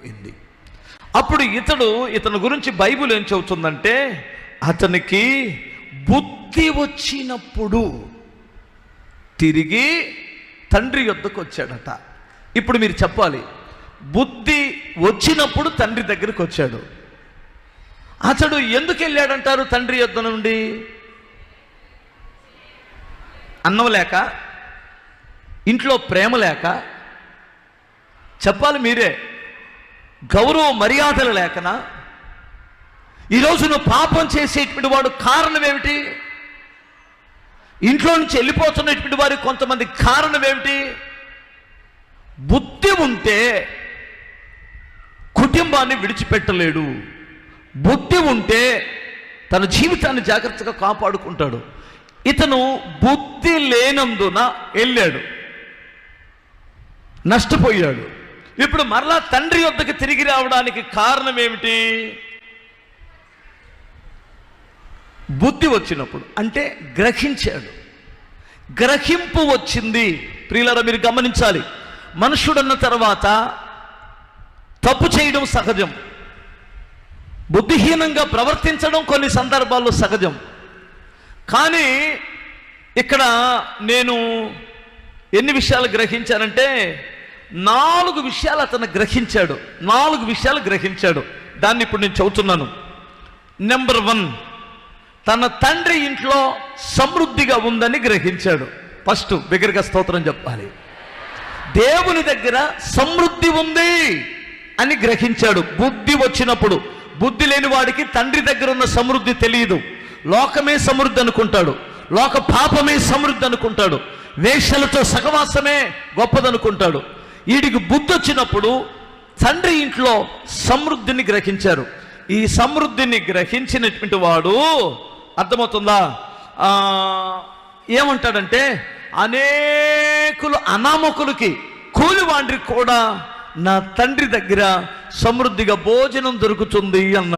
అయిపోయింది. అప్పుడు ఇతని గురించి బైబిల్ ఏం చెబుతుందంటే, అతనికి బుద్ధి వచ్చినప్పుడు తిరిగి తండ్రి యొద్దకు వచ్చాడట. ఇప్పుడు మీరు చెప్పాలి, బుద్ధి వచ్చినప్పుడు తండ్రి దగ్గరికి వచ్చాడు. అతడు ఎందుకు వెళ్ళాడంటారు తండ్రి యొద్ద నుండి? అన్నం లేక, ఇంట్లో ప్రేమ లేక, చెప్పాలి మీరే, గౌరవ మర్యాదలు లేకనా? ఈరోజు నువ్వు పాపం చేసేటువంటి వాడు కారణం ఏమిటి? ఇంట్లో నుంచి వెళ్ళిపోతున్నటువంటి వారికి కొంతమంది కారణం ఏమిటి? బుద్ధి ఉంటే కుటుంబాన్ని విడిచిపెట్టలేడు. బుద్ధి ఉంటే తన జీవితాన్ని జాగ్రత్తగా కాపాడుకుంటాడు. ఇతను బుద్ధి లేనందున వెళ్ళాడు, నష్టపోయాడు. ఇప్పుడు మరలా తండ్రి వద్దకు తిరిగి రావడానికి కారణం ఏమిటి? బుద్ధి వచ్చినప్పుడు, అంటే గ్రహించాడు, గ్రహింపు వచ్చింది. ప్రియులారా, మీరు గమనించాలి, మనుషుడన్న తర్వాత తప్పు చేయడం సహజం, బుద్ధిహీనంగా ప్రవర్తించడం కొన్ని సందర్భాల్లో సహజం. కానీ ఇక్కడ నేను ఎన్ని విషయాలు గ్రహించానంటే, 4 విషయాలు అతను గ్రహించాడు. 4 విషయాలు గ్రహించాడు. దాన్ని ఇప్పుడు నేను చెబుతున్నాను. నెంబర్ 1, తన తండ్రి ఇంట్లో సమృద్ధిగా ఉందని గ్రహించాడు. ఫస్ట్ బిగ్గరగా స్తోత్రం చెప్పాలి. దేవుని దగ్గర సమృద్ధి ఉంది అని గ్రహించాడు బుద్ధి వచ్చినప్పుడు. బుద్ధి లేని వాడికి తండ్రి దగ్గర ఉన్న సమృద్ధి తెలియదు. లోకమే సమృద్ధి అనుకుంటాడు, లోక పాపమే సమృద్ధి అనుకుంటాడు, వేశ్యలతో సహవాసమే గొప్పదనుకుంటాడు. వీడికి బుద్ధి వచ్చినప్పుడు తండ్రి ఇంట్లో సమృద్ధిని గ్రహించారు. ఈ సమృద్ధిని గ్రహించినటువంటి వాడు, అర్థమవుతుందా, ఏమంటాడంటే, అనేకులు అనామకులకి కూలివాండ్రికి కూడా నా తండ్రి దగ్గర సమృద్ధిగా భోజనం దొరుకుతుంది అన్న